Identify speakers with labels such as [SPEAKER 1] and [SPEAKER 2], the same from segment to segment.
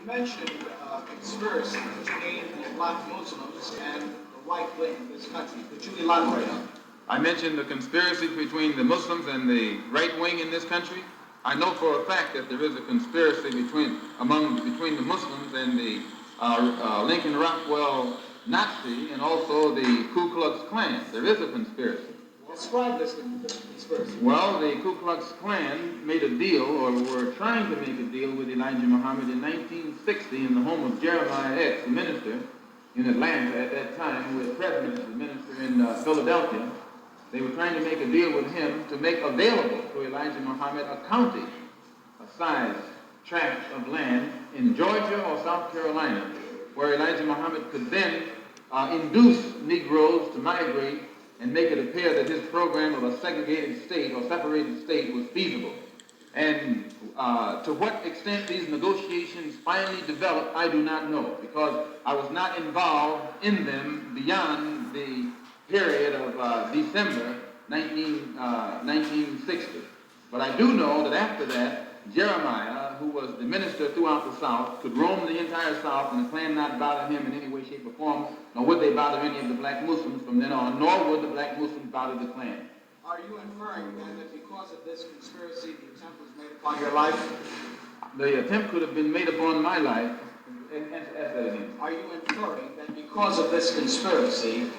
[SPEAKER 1] mentioned conspiracy between the black Muslims and the white wing of this country. Could you elaborate on that?
[SPEAKER 2] I mentioned the conspiracy between the Muslims and the right wing in this country. I know for a fact that there is a conspiracy between the Muslims and the Lincoln Rockwell Nazi and also the Ku Klux Klan. There is a conspiracy.
[SPEAKER 1] Describe this conspiracy.
[SPEAKER 2] Well, the Ku Klux Klan made a deal, or were trying to make a deal with Elijah Muhammad in 1960 in the home of Jeremiah X, the minister in Atlanta at that time, who was president as the minister in Philadelphia. They were trying to make a deal with him to make available to Elijah Muhammad a county, a size tract of land in Georgia or South Carolina, where Elijah Muhammad could then induce Negroes to migrate and make it appear that his program of a segregated state or separated state was feasible. And to what extent these negotiations finally developed, I do not know, because I was not involved in them beyond the period of December 1960. But I do know that after that, Jeremiah, who was the minister throughout the South, could roam the entire South, and the Klan not bother him in any way, shape, or form, nor would they bother any of the black Muslims from then on, nor would the black Muslims bother the Klan.
[SPEAKER 1] Are you inferring then that because of this conspiracy, the attempt was made upon your life?
[SPEAKER 2] The attempt could have been made upon my life. Ask that again.
[SPEAKER 1] Are you inferring that because of this conspiracy,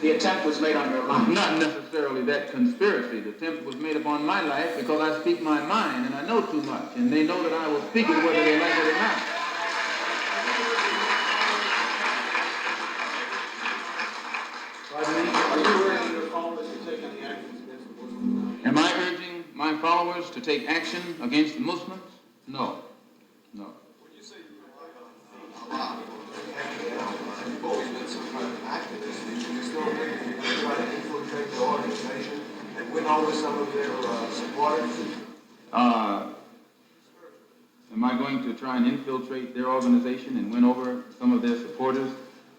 [SPEAKER 1] the attempt was made on your life?
[SPEAKER 2] Not necessarily that conspiracy. The attempt was made upon my life because I speak my mind and I know too much, and they know that I will speak it whether they like it or not.
[SPEAKER 1] Are you urging your followers to take any actions against the Muslims?
[SPEAKER 2] Am I urging my followers to take action against the Muslims? No. No.
[SPEAKER 3] When you say you rely on Allah, you've always been some kind of activist. Do you still think you're going to try to infiltrate the organization and win over some of their supporters?
[SPEAKER 2] Am I going to try and infiltrate their organization and win over some of their supporters?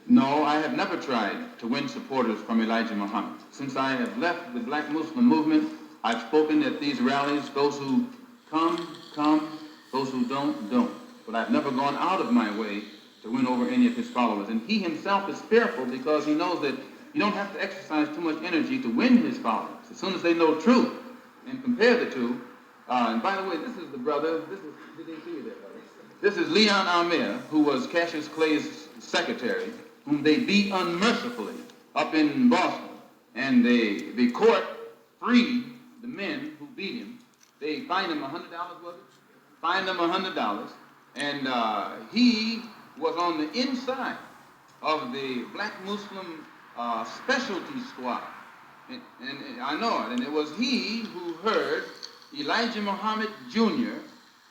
[SPEAKER 2] No, I have never tried to win supporters from Elijah Muhammad. Since I have left the Black Muslim movement, I've spoken at these rallies. Those who come, come. Those who don't, don't. But I've never gone out of my way to win over any of his followers. And he himself is fearful because he knows that you don't have to exercise too much energy to win his followers. As soon as they know truth and compare the two, and by the way, this is the brother, did they see you there, brother? This is Leon Almir, who was Cassius Clay's secretary, whom they beat unmercifully up in Boston. And the court freed the men who beat him. They fined him $100, was it? Fined him $100. And he was on the inside of the Black Muslim specialty squad. And I know it. And it was he who heard Elijah Muhammad Jr.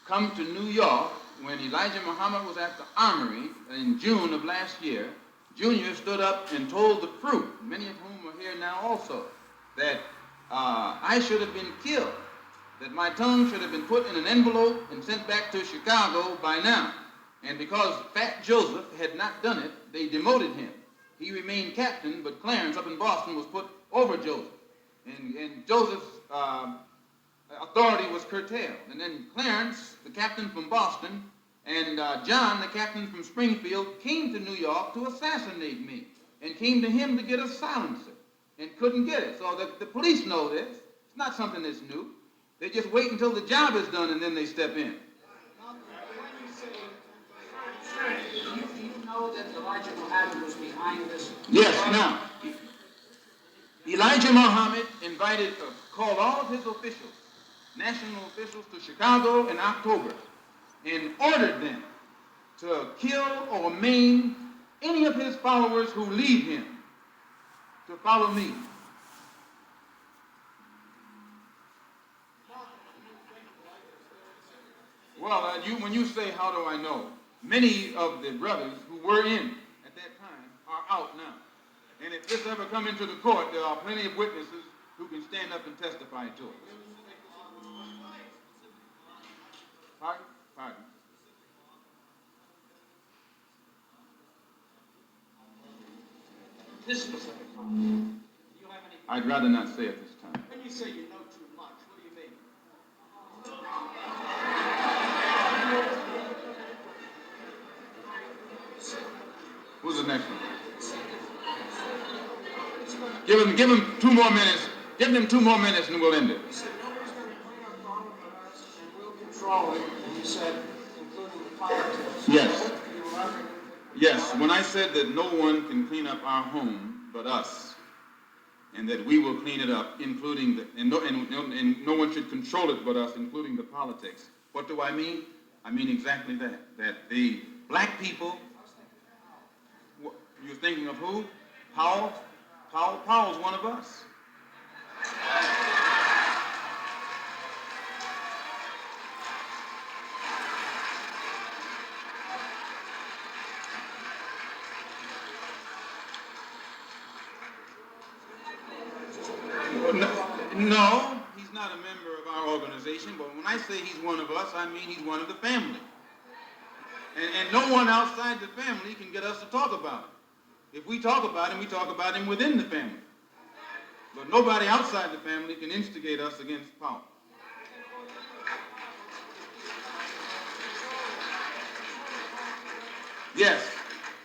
[SPEAKER 2] come to New York when Elijah Muhammad was at the Armory in June of last year. Junior stood up and told the crew, many of whom are here now also, that I should have been killed, that my tongue should have been put in an envelope and sent back to Chicago by now. And because Fat Joseph had not done it, they demoted him. He remained captain, but Clarence up in Boston was put over Joseph. And Joseph's authority was curtailed. And then Clarence, the captain from Boston, and John, the captain from Springfield, came to New York to assassinate me and came to him to get a silencer and couldn't get it. So the police know this. It's not something that's new. They just wait until the job is done and then they step in.
[SPEAKER 1] Now, when you say, do you know that Elijah Muhammad was behind this?
[SPEAKER 2] Yes, now, Elijah Muhammad called all of his officials, national officials, to Chicago in October and ordered them to kill or maim any of his followers who leave him to follow me. Well, when you say, how do I know? Many of the brothers who were in at that time are out now. And if this ever come into the court, there are plenty of witnesses who can stand up and testify to it. Pardon? Pardon.
[SPEAKER 1] This specific topic. Do you have any?
[SPEAKER 2] I'd rather not say at this time.
[SPEAKER 1] When you say you know too much, what do you mean?
[SPEAKER 2] Give him 2 more minutes. Give them 2 more minutes and we'll end it.
[SPEAKER 3] You said nobody's going to clean up Harlem but us, and we'll control it. And you said, including the politics.
[SPEAKER 2] Yes.
[SPEAKER 3] Can you elaborate?
[SPEAKER 2] Yes, when I said that no one can clean up our home but us, and that we will clean it up, including and no one should control it but us, including the politics. What do I mean? I mean exactly that. That the black people, you're thinking of who? Powell? Powell's one of us. No, he's not a member of our organization, but when I say he's one of us, I mean he's one of the family. And no one outside the family can get us to talk about it. If we talk about him, we talk about him within the family. But nobody outside the family can instigate us against power. Yes,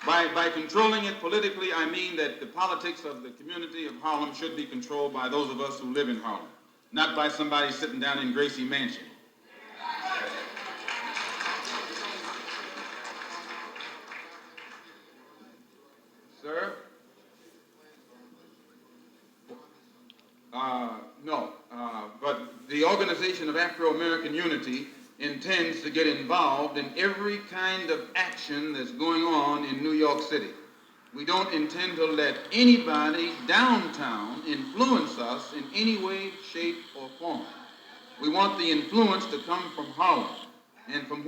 [SPEAKER 2] by controlling it politically, I mean that the politics of the community of Harlem should be controlled by those of us who live in Harlem, not by somebody sitting down in Gracie Mansion. Sir? No, but the Organization of Afro-American Unity intends to get involved in every kind of action that's going on in New York City. We don't intend to let anybody downtown influence us in any way, shape, or form. We want the influence to come from Harlem and from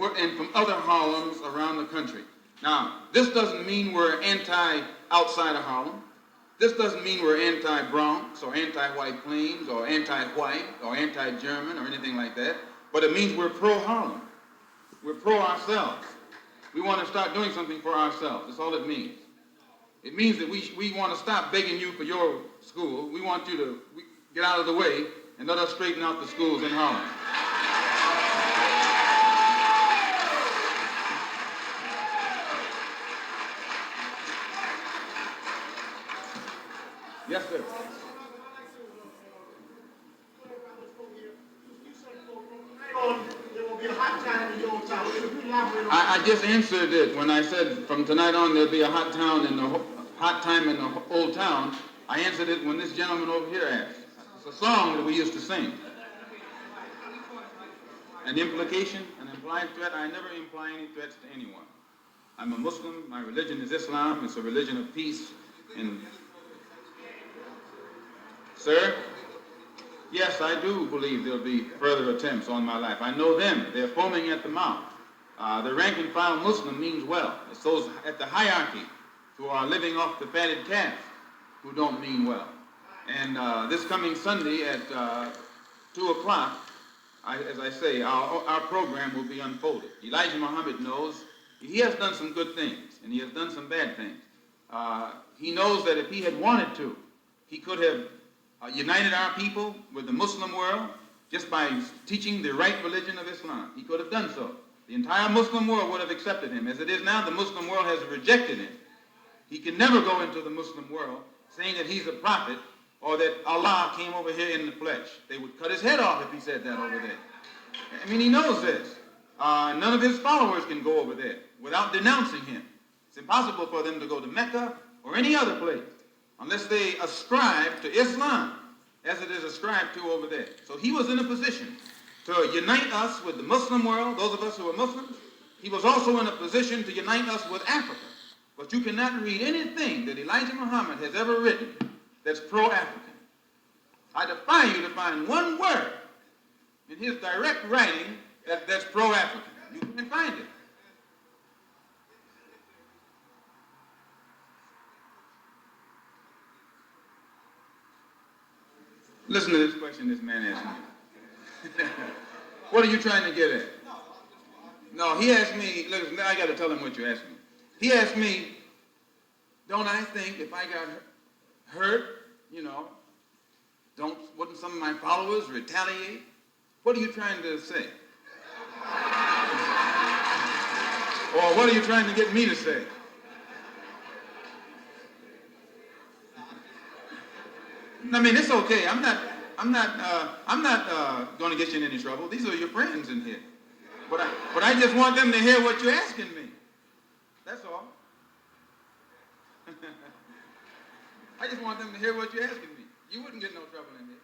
[SPEAKER 2] other Harlems around the country. Now, this doesn't mean we're anti-outside of Harlem. This doesn't mean we're anti-Bronx or anti-White Plains or anti-white or anti-German or anything like that, but it means we're pro-Harlem. We're pro-ourselves. We want to start doing something for ourselves. That's all it means. It means that we want to stop begging you for your school. We want you to get out of the way and let us straighten out the schools in Harlem. Yes, sir. I just answered it when I said from tonight on there'll be a hot time in the old town. I answered it when this gentleman over here asked. It's a song that we used to sing. An implication, an implied threat. I never imply any threats to anyone. I'm a Muslim. My religion is Islam. It's a religion of peace. And sir, yes, I do believe there'll be further attempts on my life. I know them. They're foaming at the mouth. The rank and file Muslim means well. It's those at the hierarchy who are living off the fatted calf who don't mean well. And this coming Sunday at 2 o'clock, as I say, our program will be unfolded. Elijah Muhammad knows he has done some good things and he has done some bad things. He knows that if he had wanted to, he could have united our people with the Muslim world just by teaching the right religion of Islam. He could have done so. The entire Muslim world would have accepted him. As it is now, the Muslim world has rejected him. He can never go into the Muslim world saying that he's a prophet or that Allah came over here in the flesh. They would cut his head off if he said that over there. I mean, he knows this. None of his followers can go over there without denouncing him. It's impossible for them to go to Mecca or any other place unless they ascribe to Islam as it is ascribed to over there. So he was in a position to unite us with the Muslim world, those of us who are Muslims. He was also in a position to unite us with Africa. But you cannot read anything that Elijah Muhammad has ever written that's pro-African. I defy you to find one word in his direct writing that's pro-African. You can't find it. Listen to this question this man asked me. What are you trying to get at? No, he asked me, listen, I got to tell him what you asked me. He asked me, don't I think if I got hurt, wouldn't some of my followers retaliate? What are you trying to say? Or what are you trying to get me to say? I mean, it's okay. I'm not going to get you in any trouble. These are your friends in here. But I just want them to hear what you're asking me. That's all. I just want them to hear what you're asking me. You wouldn't get no trouble in here.